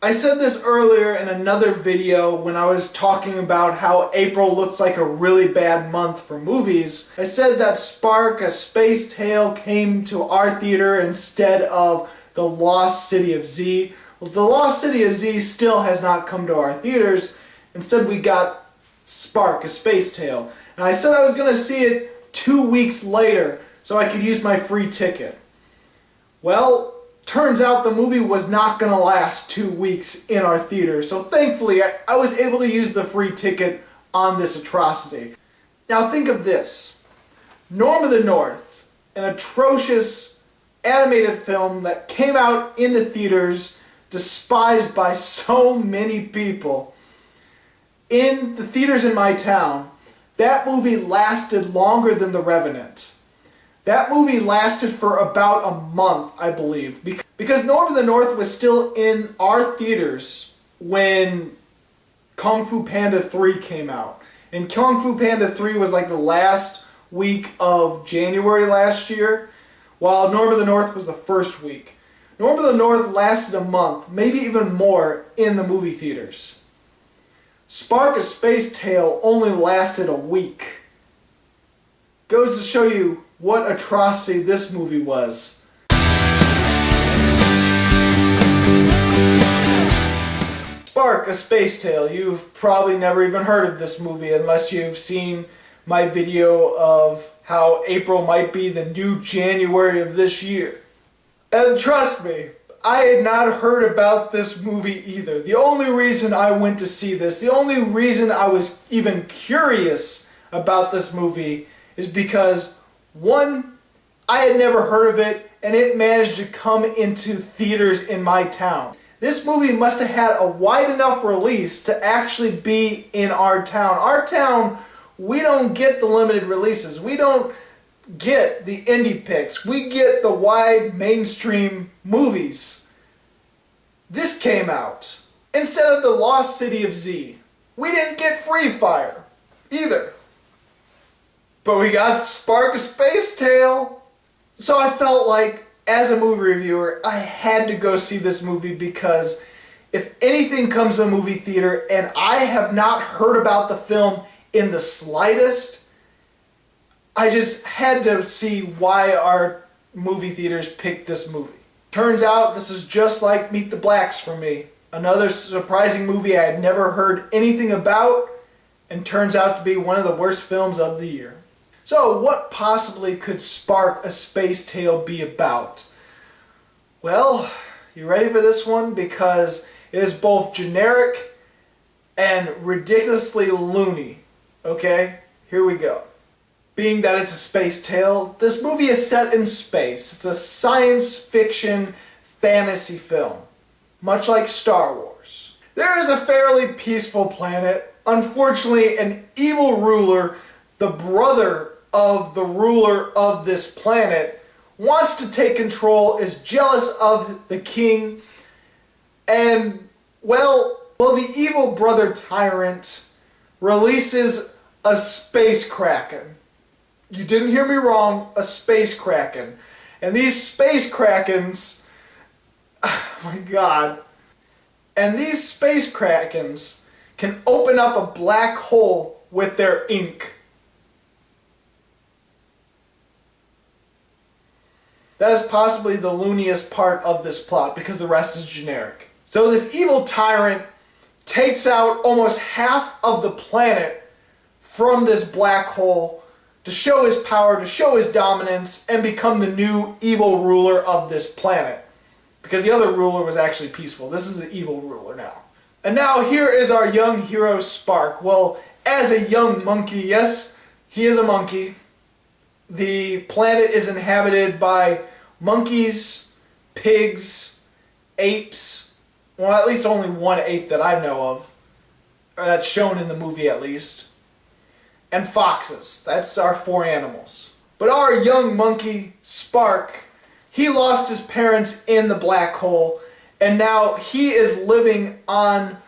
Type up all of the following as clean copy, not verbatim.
I said this earlier in another video when I was talking about how April looks like a really bad month for movies. I said that Spark, A Space Tale came to our theater instead of The Lost City of Z. Well, The Lost City of Z still has not come to our theaters. Instead we got Spark, A Space Tale. And I said I was going to see it 2 weeks later so I could use my free ticket. Well, turns out the movie was not going to last 2 weeks in our theater, so thankfully I was able to use the free ticket on this atrocity. Now think of this. Norm of the North, an atrocious animated film that came out into theaters, despised by so many people. In the theaters in my town, that movie lasted longer than The Revenant. That movie lasted for about a month, I believe, because Norm of the North was still in our theaters when Kung Fu Panda 3 came out. And Kung Fu Panda 3 was like the last week of January last year, while Norm of the North was the first week. Norm of the North lasted a month, maybe even more, in the movie theaters. Spark, A Space Tale only lasted a week. Goes to show you what atrocity this movie was. Spark, A Space Tale. You've probably never even heard of this movie unless you've seen my video of how April might be the new January of this year. And trust me, I had not heard about this movie either. The only reason I went to see this, the only reason I was even curious about this movie is because, one, I had never heard of it, and it managed to come into theaters in my town. This movie must have had a wide enough release to actually be in our town. Our town, we don't get the limited releases. We don't get the indie picks. We get the wide mainstream movies. This came out instead of The Lost City of Z. We didn't get Free Fire either. But we got Spark, A Space Tale. So I felt like, as a movie reviewer, I had to go see this movie because if anything comes to a movie theater and I have not heard about the film in the slightest, I just had to see why our movie theaters picked this movie. Turns out this is just like Meet the Blacks for me. Another surprising movie I had never heard anything about, and turns out to be one of the worst films of the year. So what possibly could Spark, A Space Tale be about? Well, you ready for this one? Because it is both generic and ridiculously loony. Okay, here we go. Being that it's a space tale, this movie is set in space. It's a science fiction fantasy film, much like Star Wars. There is a fairly peaceful planet. Unfortunately, an evil ruler, the brother of the ruler of this planet, wants to take control, is jealous of the king, and, well, the evil brother tyrant releases a space kraken. You didn't hear me wrong, a space kraken. And these space krakens, oh my god, and these space krakens can open up a black hole with their ink. That is possibly the looniest part of this plot because the rest is generic. So this evil tyrant takes out almost half of the planet from this black hole to show his power, to show his dominance, and become the new evil ruler of this planet. Because the other ruler was actually peaceful. This is the evil ruler now. And now here is our young hero Spark. Well, as a young monkey, yes, he is a monkey. The planet is inhabited by monkeys, pigs, apes. Well, at least only one ape that I know of. Or that's shown in the movie at least. And foxes. That's our 4 animals. But our young monkey, Spark, he lost his parents in the black hole, and now he is living on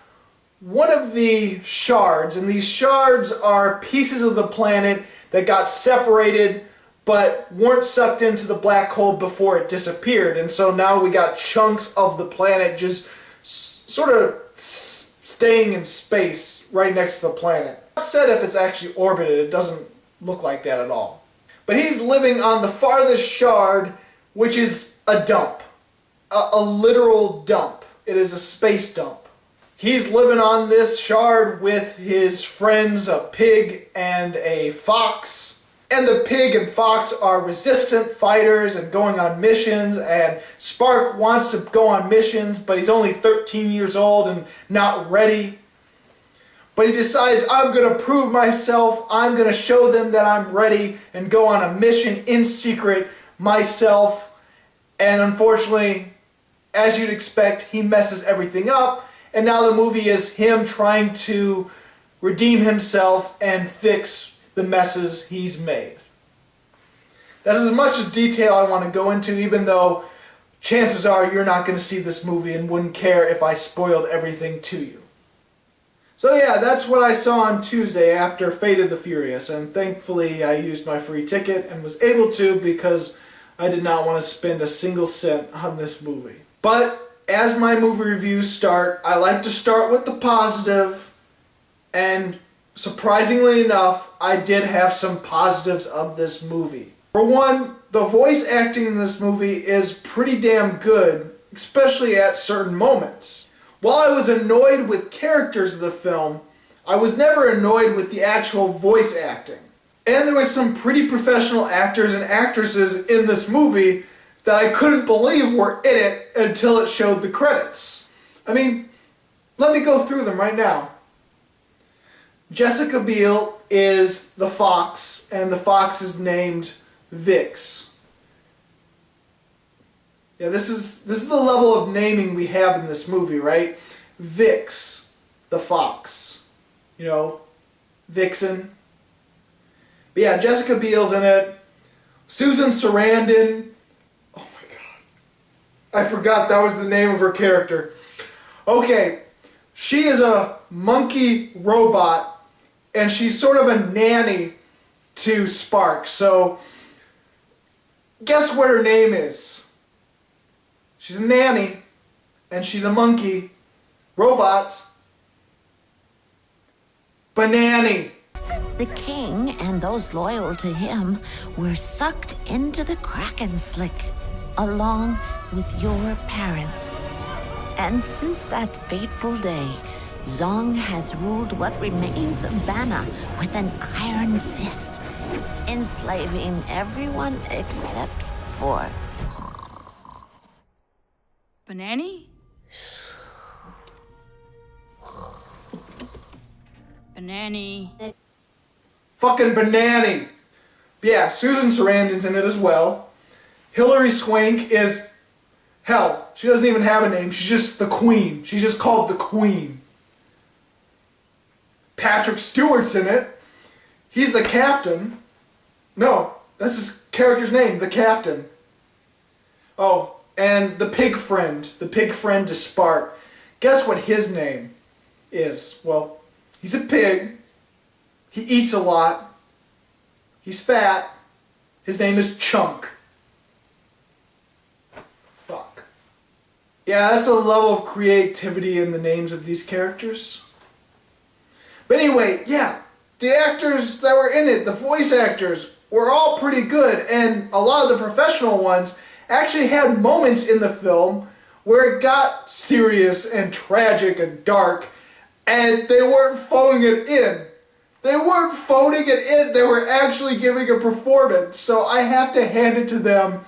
one of the shards, and these shards are pieces of the planet that got separated but weren't sucked into the black hole before it disappeared, and so now we got chunks of the planet just sort of staying in space right next to the planet. Not said if it's actually orbited, it doesn't look like that at all. But he's living on the farthest shard, which is a dump. A literal dump. It is a space dump. He's living on this shard with his friends, a pig and a fox. And the pig and fox are resistant fighters and going on missions, and Spark wants to go on missions, but he's only 13 years old and not ready. But he decides, I'm going to prove myself, I'm going to show them that I'm ready, and go on a mission in secret myself. And unfortunately, as you'd expect, he messes everything up, and now the movie is him trying to redeem himself and fix the messes he's made. That's as much as detail I want to go into, even though chances are you're not going to see this movie and wouldn't care if I spoiled everything to you. So yeah, that's what I saw on Tuesday after Fate of the Furious, and thankfully I used my free ticket and was able to because I did not want to spend a single cent on this movie. But as my movie reviews start, I like to start with the positive, and surprisingly enough, I did have some positives of this movie. For one, the voice acting in this movie is pretty damn good, especially at certain moments. While I was annoyed with characters of the film, I was never annoyed with the actual voice acting. And there was some pretty professional actors and actresses in this movie that I couldn't believe were in it until it showed the credits. I mean, let me go through them right now. Jessica Biel is the fox, and the fox is named Vix. Yeah, this is the level of naming we have in this movie, right? Vix, the fox. You know, Vixen. But yeah, Jessica Biel's in it. Susan Sarandon. Oh my god. I forgot that was the name of her character. Okay, she is a monkey robot, and she's sort of a nanny to Spark. So, guess what her name is? She's a nanny, and she's a monkey robot. Banani. The king and those loyal to him were sucked into the Kraken slick, along with your parents. And since that fateful day, Zong has ruled what remains of Banna with an iron fist, enslaving everyone except for Banani? Banani. Fucking Banani. Yeah, Susan Sarandon's in it as well. Hilary Swank is... Hell, she doesn't even have a name. She's just the queen. She's just called the queen. Patrick Stewart's in it. He's the captain. No, that's his character's name, the captain. Oh, and the pig friend to Spark. Guess what his name is? Well, he's a pig. He eats a lot. He's fat. His name is Chunk. Fuck. Yeah, that's a level of creativity in the names of these characters. But anyway, yeah, the actors that were in it, the voice actors, were all pretty good, and a lot of the professional ones actually had moments in the film where it got serious and tragic and dark, and they weren't phoning it in. They weren't phoning it in, they were actually giving a performance, so I have to hand it to them.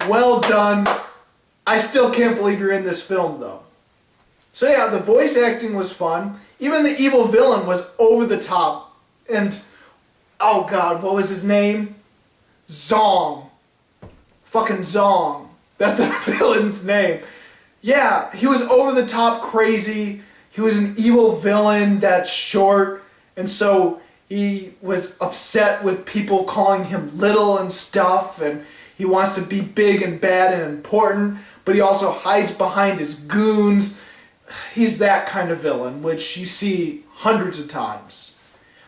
Well done. I still can't believe you're in this film, though. So yeah, the voice acting was fun. Even the evil villain was over the top. And, oh god, what was his name? Zong. Fucking Zong. That's the villain's name. Yeah, he was over the top crazy. He was an evil villain that's short. And so he was upset with people calling him little and stuff. And he wants to be big and bad and important. But he also hides behind his goons. He's that kind of villain, which you see hundreds of times.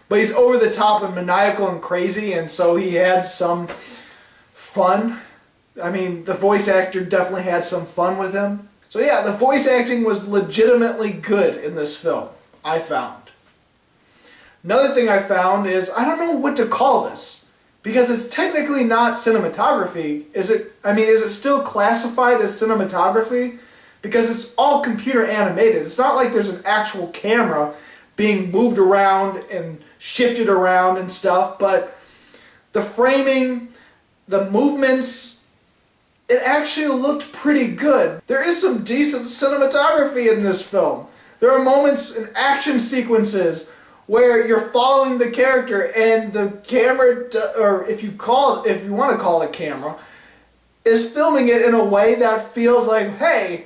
But he's over the top and maniacal and crazy, and so he had some fun. I mean, the voice actor definitely had some fun with him. So yeah, the voice acting was legitimately good in this film, I found. Another thing I found is, I don't know what to call this, because it's technically not cinematography. Is it still classified as cinematography? Because it's all computer animated. It's not like there's an actual camera being moved around and shifted around and stuff, but the framing, the movements, it actually looked pretty good. There is some decent cinematography in this film. There are moments in action sequences where you're following the character and the camera, or if you want to call it a camera, is filming it in a way that feels like, hey,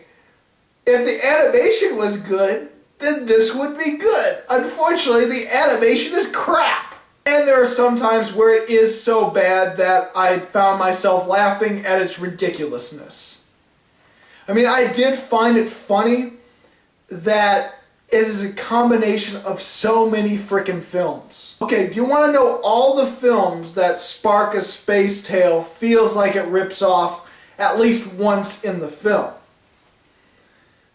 if the animation was good, then this would be good. Unfortunately, the animation is crap. And there are some times where it is so bad that I found myself laughing at its ridiculousness. I mean, I did find it funny that it is a combination of so many frickin' films. Okay, do you want to know all the films that Spark a Space Tale feels like it rips off at least once in the film?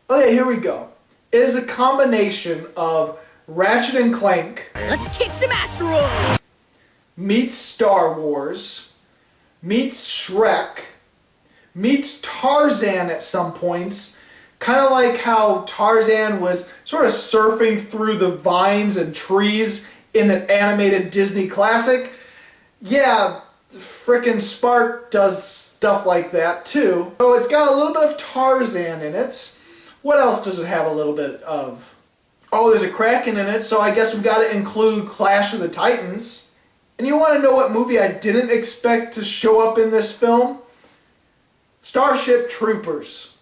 Okay, here we go. It is a combination of Ratchet and Clank. Let's kick some asteroids! Meets Star Wars. Meets Shrek. Meets Tarzan at some points. Kind of like how Tarzan was sort of surfing through the vines and trees in the animated Disney classic. Yeah, frickin' Spark does stuff like that too. So it's got a little bit of Tarzan in it. What else does it have a little bit of? Oh, there's a Kraken in it, so I guess we've got to include Clash of the Titans. And you want to know what movie I didn't expect to show up in this film? Starship Troopers.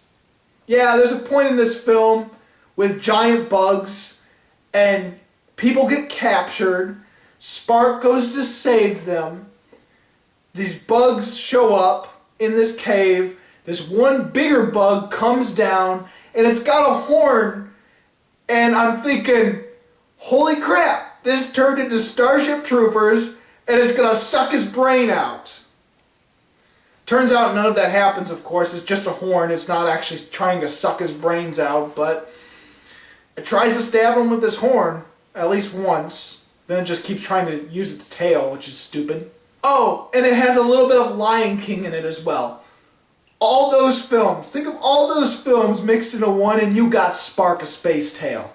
Yeah, there's a point in this film with giant bugs, and people get captured. Spark goes to save them. These bugs show up in this cave. This one bigger bug comes down, and it's got a horn, and I'm thinking, holy crap, this turned into Starship Troopers, and it's gonna suck his brain out. Turns out none of that happens, of course. It's just a horn. It's not actually trying to suck his brains out, but it tries to stab him with this horn at least once. Then it just keeps trying to use its tail, which is stupid. Oh, and it has a little bit of Lion King in it as well. All those films, think of all those films mixed into one, and you got Spark a Space Tale.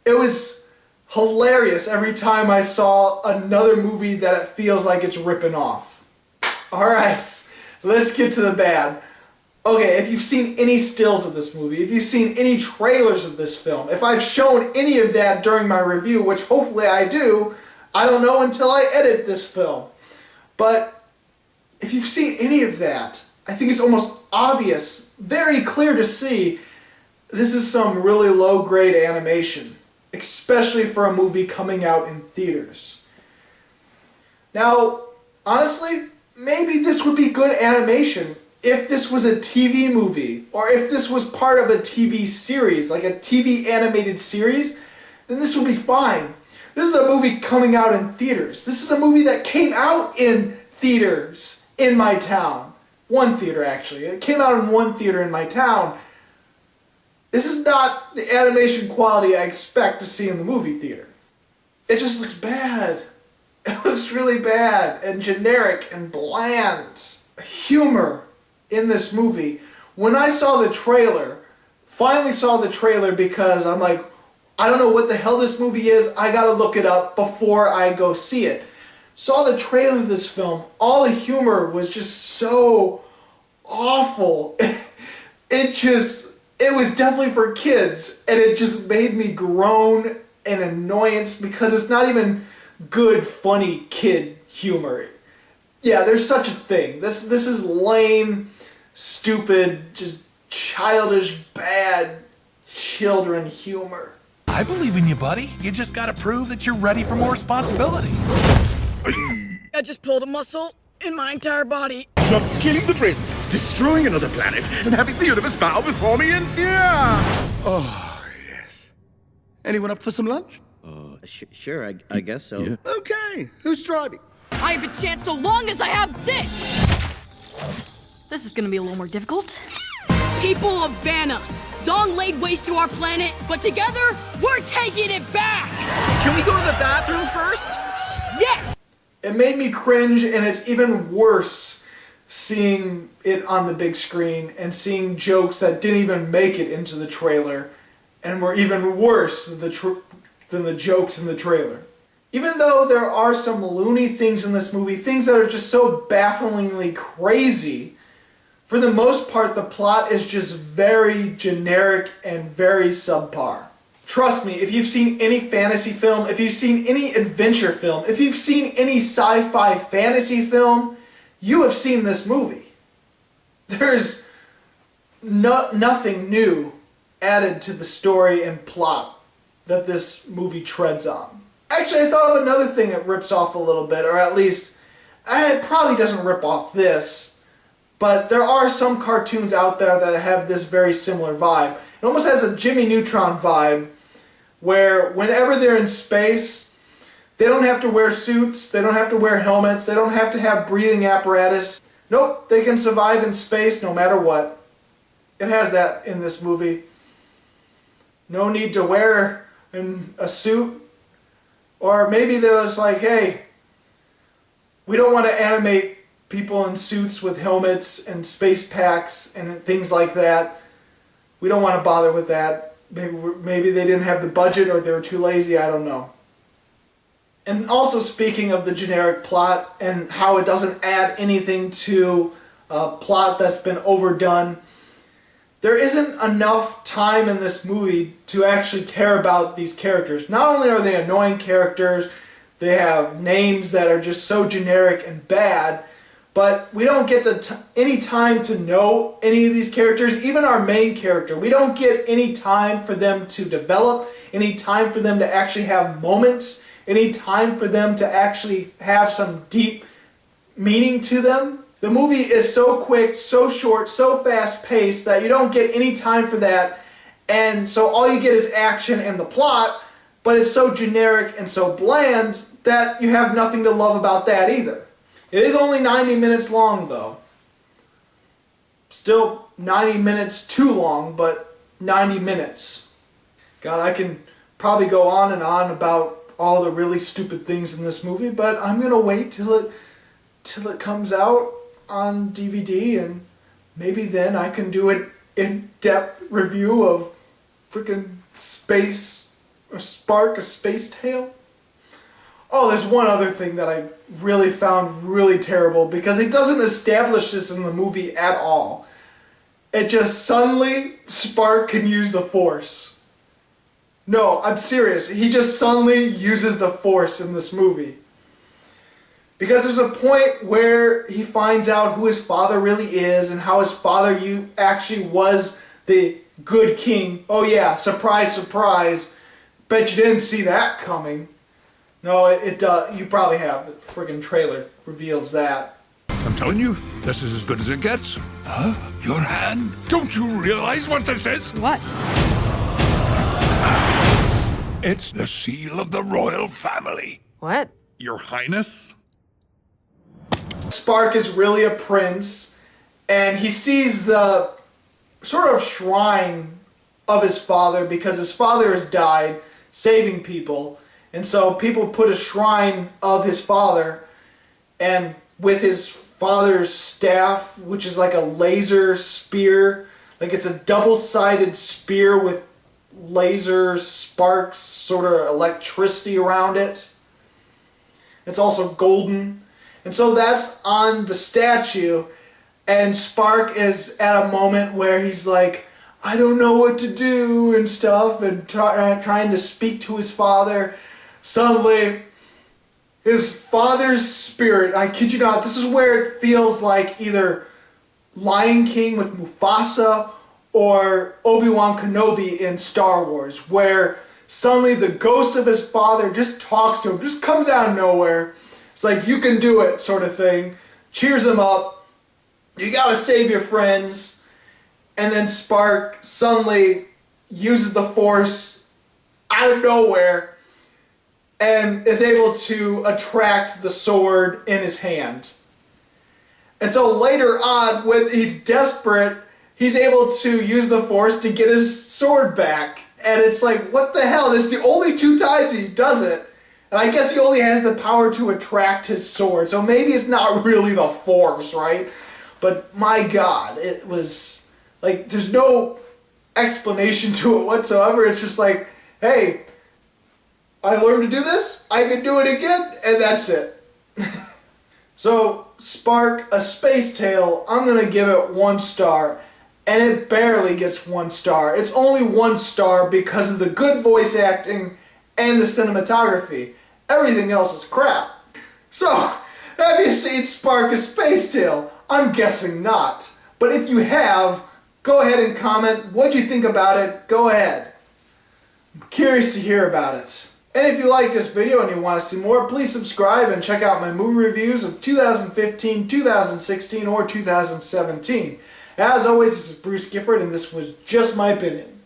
It was hilarious every time I saw another movie that it feels like it's ripping off. Alright, let's get to the bad. Okay, if you've seen any stills of this movie, if you've seen any trailers of this film, if I've shown any of that during my review, which hopefully I do, I don't know until I edit this film. But if you've seen any of that, I think it's almost obvious, very clear to see, this is some really low-grade animation, especially for a movie coming out in theaters. Now, honestly, maybe this would be good animation if this was a TV movie, or if this was part of a TV series, like a TV animated series, then this would be fine. This is a movie coming out in theaters. This is a movie that came out in theaters in my town. One theater, actually. It came out in one theater in my town. This is not the animation quality I expect to see in the movie theater. It just looks bad. It looks really bad and generic and bland. Humor in this movie. When I saw the trailer, finally saw the trailer because I'm like, I don't know what the hell this movie is. I gotta look it up before I go see it. Saw the trailer of this film. All the humor was just so awful. It was definitely for kids, and it just made me groan and annoyance because it's not even good, funny kid humor. Yeah, there's such a thing. This is lame, stupid, just childish, bad children humor. I believe in you, buddy. You just gotta prove that you're ready for more responsibility. I just pulled a muscle in my entire body. Just killing the prince, destroying another planet, and having the universe bow before me in fear. Oh, yes. Anyone up for some lunch? Sure, I guess so. Yeah. Okay, who's driving? I have a chance so long as I have this! This is gonna be a little more difficult. People of Vanna, Zong laid waste to our planet, but together, we're taking it back! Can we go to the bathroom first? Yes! It made me cringe, and it's even worse seeing it on the big screen and seeing jokes that didn't even make it into the trailer and were even worse than the jokes in the trailer. Even though there are some loony things in this movie, things that are just so bafflingly crazy, for the most part the plot is just very generic and very subpar. Trust me, if you've seen any fantasy film, if you've seen any adventure film, if you've seen any sci-fi fantasy film, you have seen this movie. There's nothing new added to the story and plot that this movie treads on. Actually, I thought of another thing that rips off a little bit, or at least, it probably doesn't rip off this, but there are some cartoons out there that have this very similar vibe. It almost has a Jimmy Neutron vibe, where whenever they're in space, they don't have to wear suits, they don't have to wear helmets, they don't have to have breathing apparatus. Nope, they can survive in space no matter what. It has that in this movie. No need to wear a suit. Or maybe they're just like, hey, we don't want to animate people in suits with helmets and space packs and things like that. We don't want to bother with that. Maybe they didn't have the budget or they were too lazy, I don't know. And also speaking of the generic plot and how it doesn't add anything to a plot that's been overdone, there isn't enough time in this movie to actually care about these characters. Not only are they annoying characters, they have names that are just so generic and bad, but we don't get any time to know any of these characters, even our main character. We don't get any time for them to develop, any time for them to actually have moments, any time for them to actually have some deep meaning to them. The movie is so quick, so short, so fast-paced that you don't get any time for that, and so all you get is action and the plot, but it's so generic and so bland that you have nothing to love about that either. It is only 90 minutes long, though. Still 90 minutes too long, but 90 minutes. God, I can probably go on and on about all the really stupid things in this movie, but I'm gonna wait till it comes out on DVD, and maybe then I can do an in-depth review of freaking Space, or Spark, A Space Tale. Oh, there's one other thing that I really found really terrible, because it doesn't establish this in the movie at all. It just suddenly, Spark can use the Force. No, I'm serious. He just suddenly uses the Force in this movie. Because there's a point where he finds out who his father really is and how his father actually was the good king. Oh yeah, surprise, surprise. Bet you didn't see that coming. No, it does. You probably have. The friggin' trailer reveals that. I'm telling you, this is as good as it gets. Huh? Your hand? Don't you realize what this is? What? It's the seal of the royal family. What? Your Highness? Spark is really a prince, and he sees the sort of shrine of his father because his father has died saving people, and so people put a shrine of his father, and with his father's staff, which is like a laser spear, like it's a double-sided spear with laser sparks, sort of electricity around it. It's also golden. And so that's on the statue, and Spark is at a moment where he's like, I don't know what to do and stuff, and trying to speak to his father. Suddenly, his father's spirit, I kid you not, this is where it feels like either Lion King with Mufasa or Obi-Wan Kenobi in Star Wars, where suddenly the ghost of his father just talks to him, just comes out of nowhere. It's like, you can do it, sort of thing. Cheers him up. You gotta save your friends. And then Spark suddenly uses the Force out of nowhere and is able to attract the sword in his hand. And so later on, when he's desperate he's able to use the Force to get his sword back. And it's like, what the hell? This is the only 2 times he does it. And I guess he only has the power to attract his sword. So maybe it's not really the Force, right? But my God, it was like, there's no explanation to it whatsoever. It's just like, hey, I learned to do this, I can do it again, and that's it. So, Spark, A Space Tale, I'm going to give it 1 star. And it barely gets 1 star. It's only 1 star because of the good voice acting and the cinematography. Everything else is crap. So, have you seen Spark, A Space Tale? I'm guessing not. But if you have, go ahead and comment. What'd you think about it? Go ahead. I'm curious to hear about it. And if you like this video and you want to see more, please subscribe and check out my movie reviews of 2015, 2016, or 2017. As always, this is Bruce Gifford, and this was Just My Opinion.